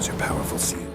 use your powerful seal.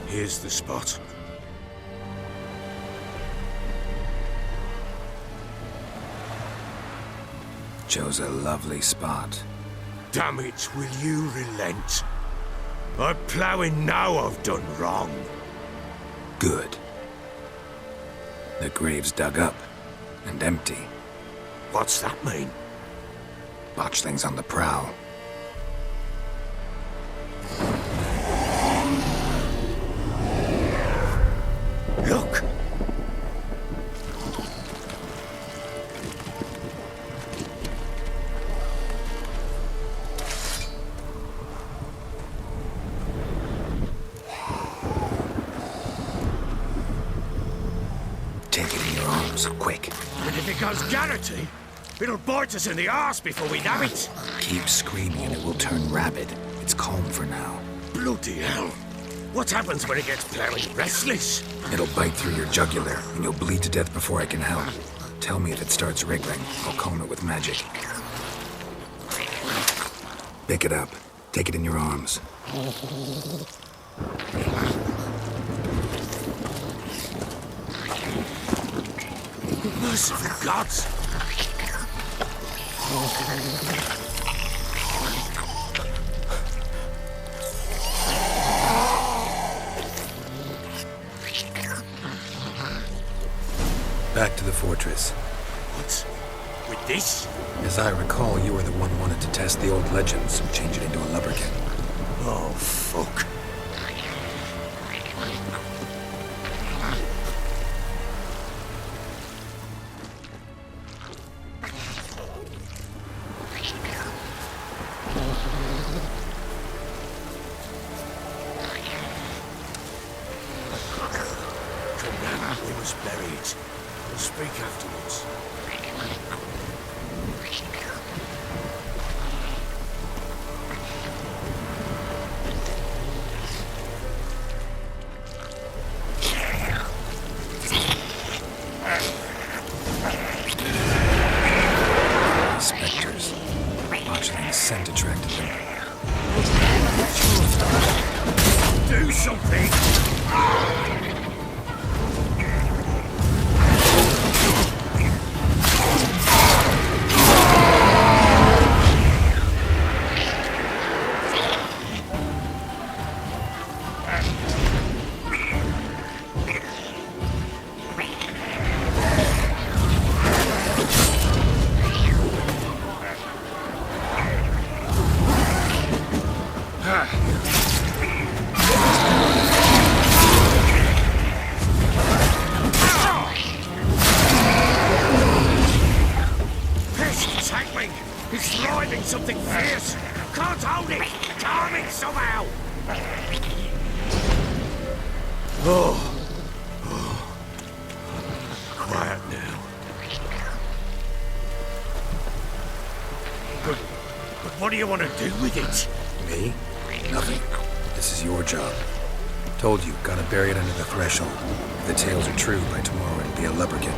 Here's the spot. Chose a lovely spot. Damn it, will you relent? I'm ploughing now I've done wrong. Good. The grave's dug up and empty. What's that mean? Botchlings on the prowl. Look! Take it in your arms, quick. And if it goes Garrity, it'll bite us in the arse before we know it. Keep screaming and it will turn rabid. It's calm for now. Bloody hell. What happens when it gets ploughing restless? It'll bite through your jugular and you'll bleed to death before I can help. Tell me if it starts wriggling. I'll calm it with magic. Pick it up. Take it in your arms. Merciful gods! Back to the fortress. What? With this? As I recall, you were the one who wanted to test the old legends and change it into a lubberkin. Oh, fuck. We must bury it. We'll speak afterwards. Spectres. Watching the scent attracted them. Do something! It's driving something fierce! Can't hold it! Calm it somehow! Oh. Quiet now. But what do you want to do with it? Me? Nothing. This is your job. Told you, gotta bury it under the threshold. If the tales are true, by tomorrow it'll be a lubberkin.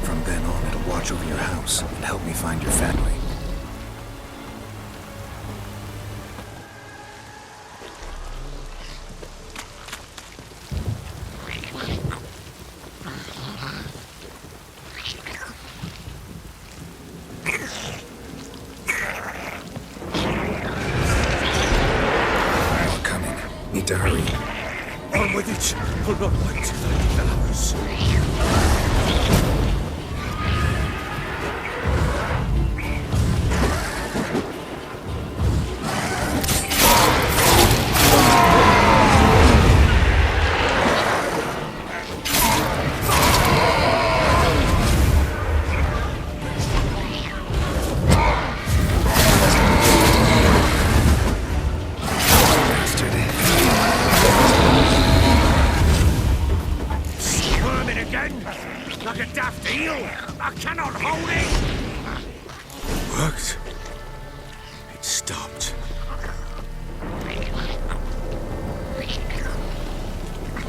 From then on, it'll watch over your house and help me find your family. Need to hurry. On with it! I'll not wait till they leave the house.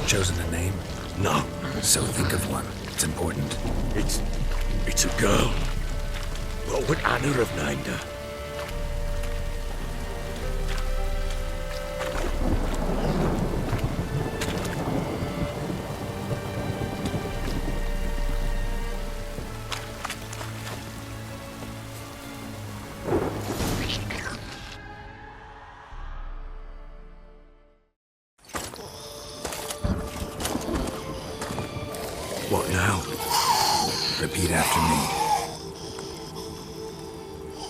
chosen a name? No, So think of one. It's important. it's a girl. What would Anna have named her? What now? Repeat after me.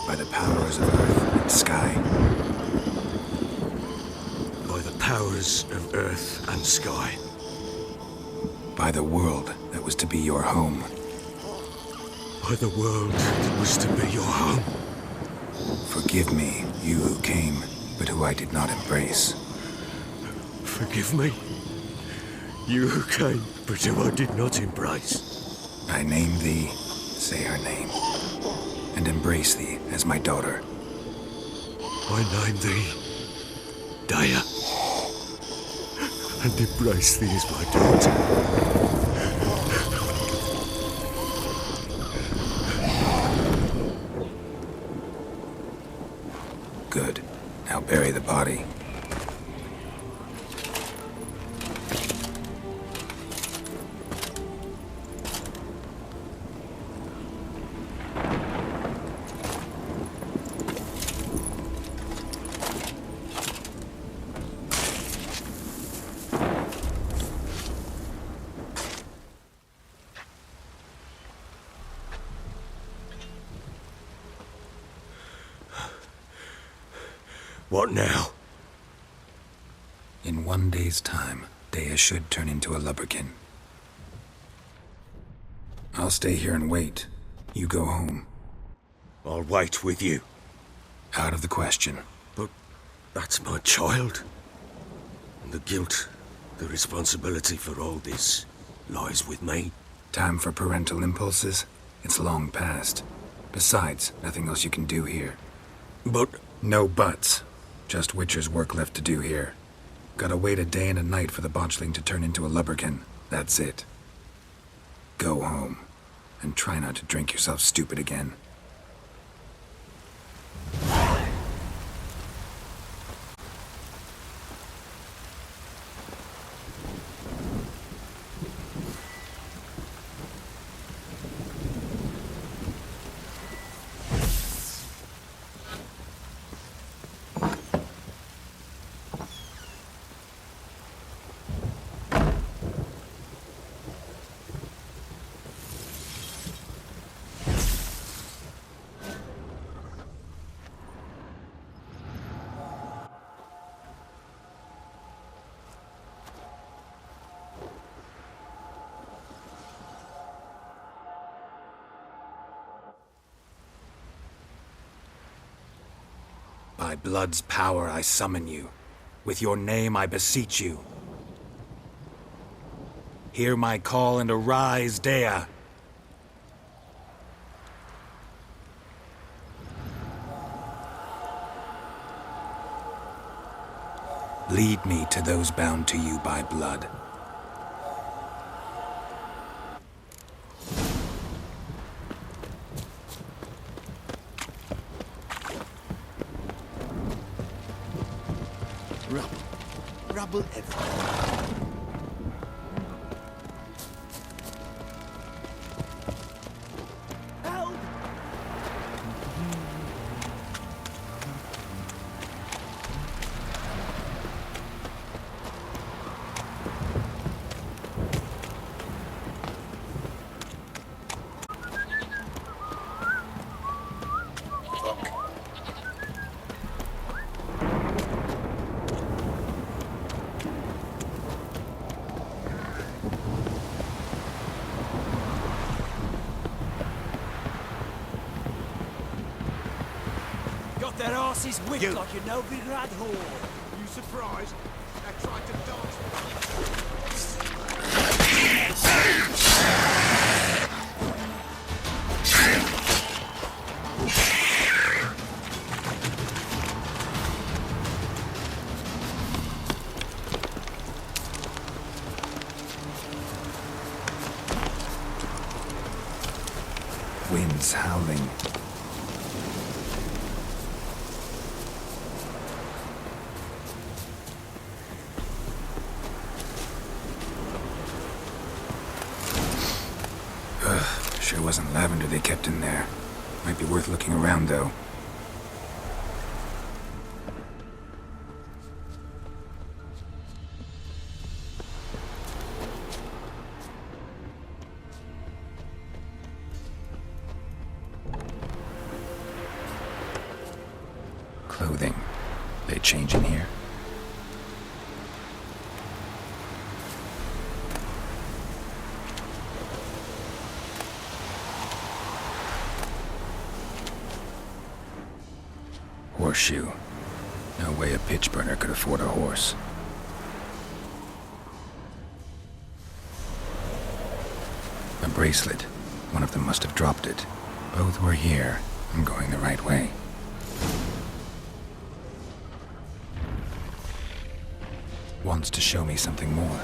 By the powers of earth and sky. By the powers of earth and sky. By the world that was to be your home. By the world that was to be your home. Forgive me, you who came, but who I did not embrace. Forgive me. You who came, but who I did not embrace. I name thee, say her name, and embrace thee as my daughter. I name thee Daya, and embrace thee as my daughter. Good. Now bury the body. What now? In 1 day's time, Dea should turn into a lubberkin. I'll stay here and wait. You go home. I'll wait with you. Out of the question. But that's my child. And the guilt, the responsibility for all this lies with me. Time for parental impulses? It's long past. Besides, nothing else you can do here. But No buts. Just Witcher's work left to do here. Gotta wait a day and a night for the botchling to turn into a lubberkin. That's it. Go home. And try not to drink yourself stupid again. By blood's power I summon you. With your name I beseech you. Hear my call and arise, Dea. Lead me to those bound to you by blood. Rubble everywhere. Help! Got their asses whipped like you know big rat whore. you surprised? I tried to dodge. endless howling. Sure wasn't lavender they kept in there. Might be worth looking around, though. Clothing. They change in here? Horseshoe. No way a pitch burner could afford a horse. A bracelet. One of them must have dropped it. Both were here. I'm going the right way. Wants to show me something more.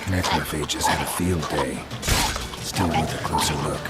Necrophages had a field day. Still need a closer look.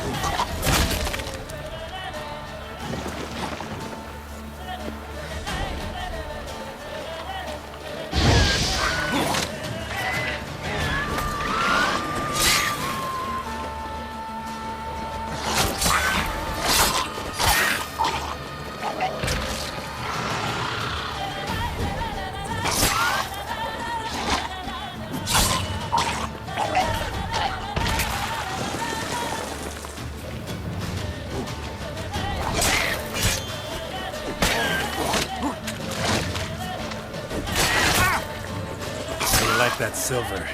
Like that silver.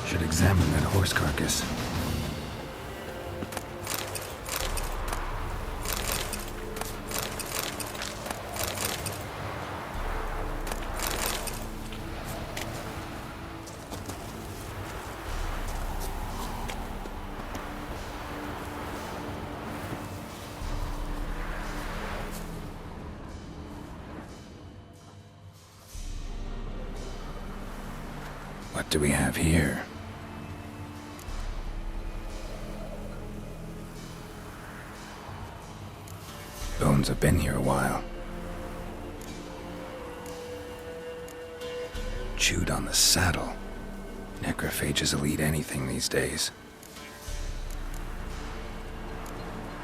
Should examine that horse carcass. What do we have here? Bones have been here a while. Chewed on the saddle. Necrophages will eat anything these days.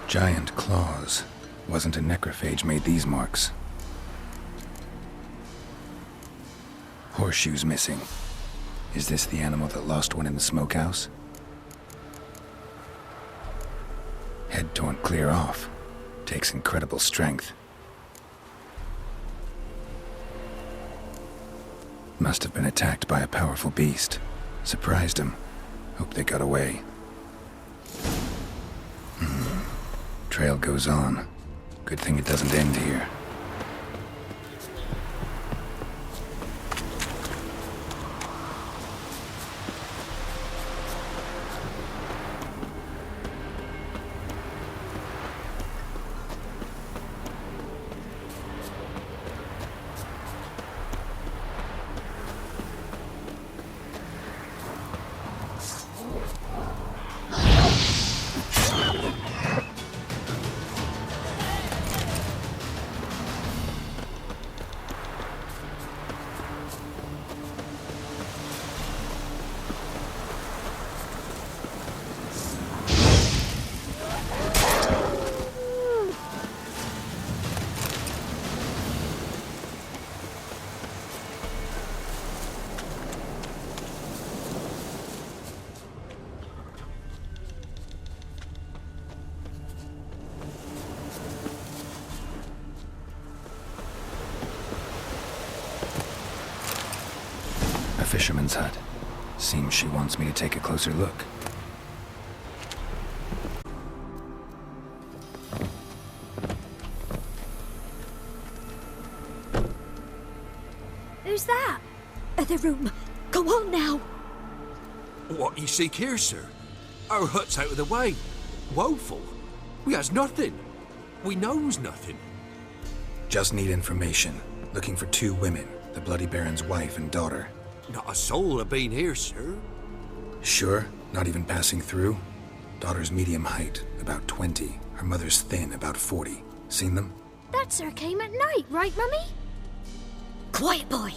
Giant claws. Wasn't a necrophage made these marks. Horseshoes missing. Is this the animal that lost one in the smokehouse? Head torn clear off. Takes incredible strength. Must have been attacked by a powerful beast. Surprised him. Hope they got away. Trail goes on. Good thing it doesn't end here. A fisherman's hut. Seems she wants me to take a closer look. Who's that? The room. Go on now. What you seek here, sir? Our hut's out of the way. Woeful. We has nothing. We knows nothing. Just need information. Looking for 2 women, the Bloody Baron's wife and daughter. Not a soul have been here, sir. Sure? Not even passing through? Daughter's medium height, about 20. Her mother's thin, about 40. Seen them? That sir came at night, right, Mummy? Quiet, boy.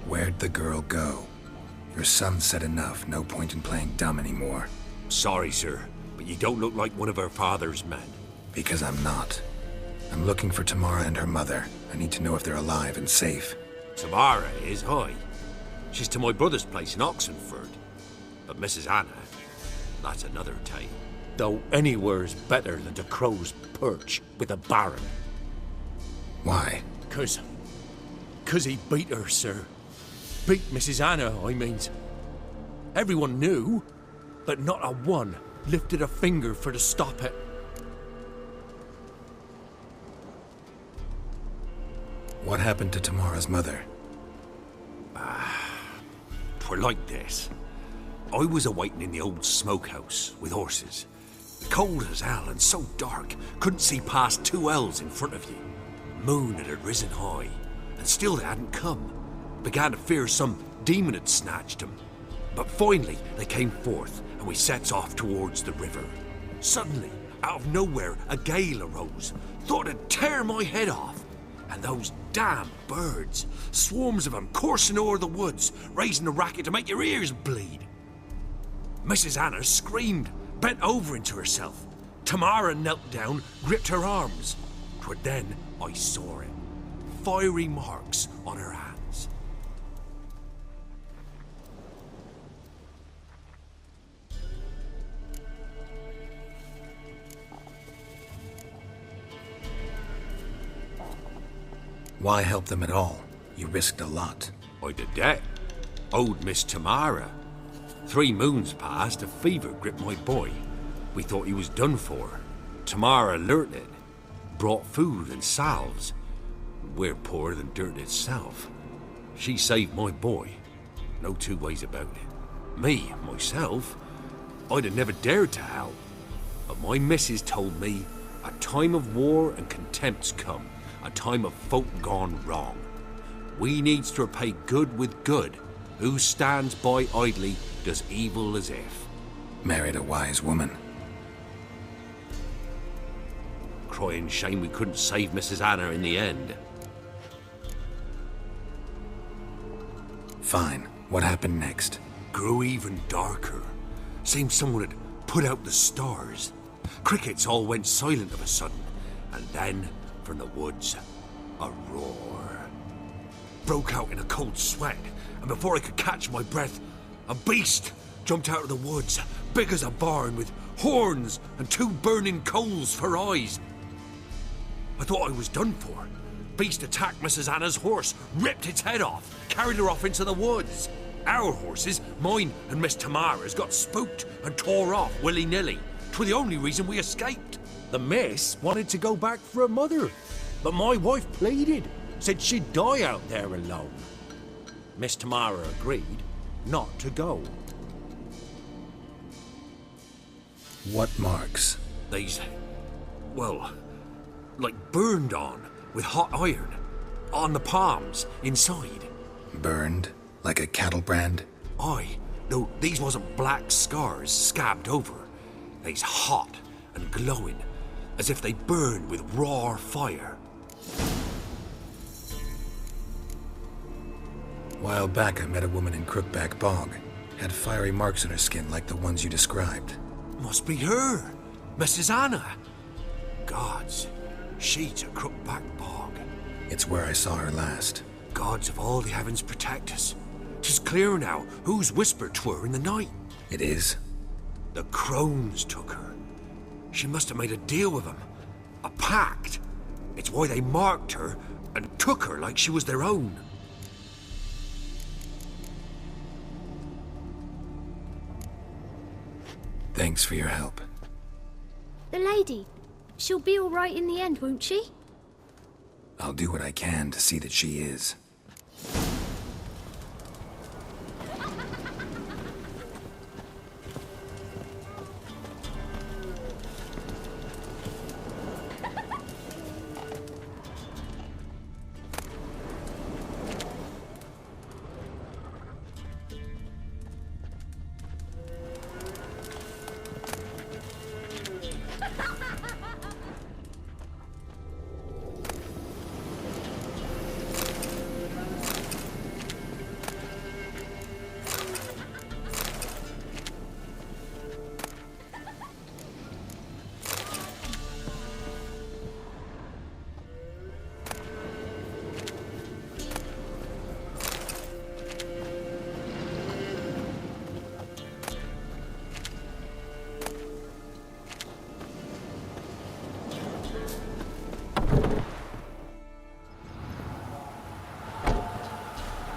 Where'd the girl go? Your son said enough, no point in playing dumb anymore. Sorry, sir, but you don't look like one of our father's men. Because I'm not. I'm looking for Tamara and her mother. I need to know if they're alive and safe. Tamara is, aye. She's to my brother's place in Oxenford. But Mrs. Anna, that's another tale. Though anywhere's better than the Crow's Perch with a baron. Why? Cause he beat her, sir. Beat Mrs. Anna, I means. Everyone knew, but not a one lifted a finger for to stop it. What happened to Tamara's mother? Twere like this. I was awaiting in the old smokehouse with horses. Cold as hell and so dark, couldn't see past 2 ells in front of you. Moon had risen high, and still they hadn't come. Began to fear some demon had snatched them. But finally they came forth, and we sets off towards the river. Suddenly, out of nowhere, a gale arose. Thought it'd tear my head off. And those damn birds, swarms of them coursing o'er the woods, raising a racket to make your ears bleed. Mrs. Anna screamed, bent over into herself. Tamara knelt down, gripped her arms. 'Twere then I saw it. Fiery marks on her hands. Why help them at all? You risked a lot. I did that. Owed Miss Tamara. 3 moons passed, a fever gripped my boy. We thought he was done for. Tamara learnt it. Brought food and salves. We're poorer than dirt itself. She saved my boy. No 2 ways about it. Me, myself, I'd have never dared to help. But my missus told me a time of war and contempt's come. A time of folk gone wrong. We needs to repay good with good. Who stands by idly does evil as if. Married a wise woman. Crying shame we couldn't save Mrs. Anna in the end. Fine. What happened next? Grew even darker. Seemed someone had put out the stars. Crickets all went silent of a sudden. And then, from the woods, a roar. Broke out in a cold sweat, and before I could catch my breath, a beast jumped out of the woods, big as a barn, with horns and 2 burning coals for eyes. I thought I was done for. Beast attacked Mrs. Anna's horse, ripped its head off, carried her off into the woods. Our horses, mine and Miss Tamara's, got spooked and tore off willy-nilly. 'Twere the only reason we escaped. The miss wanted to go back for her mother, but my wife pleaded, said she'd die out there alone. Miss Tamara agreed not to go. What marks? These, well, like burned on with hot iron, on the palms, inside. Burned? Like a cattle brand? Aye, though these wasn't black scars scabbed over. They's hot and glowing, as if they burned with raw fire. While back, I met a woman in Crookback Bog. Had fiery marks on her skin like the ones you described. Must be her, Mrs. Anna. Gods, she's a Crookback Bog. It's where I saw her last. Gods of all the heavens protect us. 'Tis clear now whose whisper 'twere in the night. It is? The crones took her. She must have made a deal with them. A pact. It's why they marked her and took her like she was their own. Thanks for your help. The lady. She'll be all right in the end, won't she? I'll do what I can to see that she is.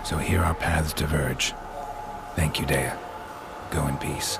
So here our paths diverge. Thank you, Dea. Go in peace.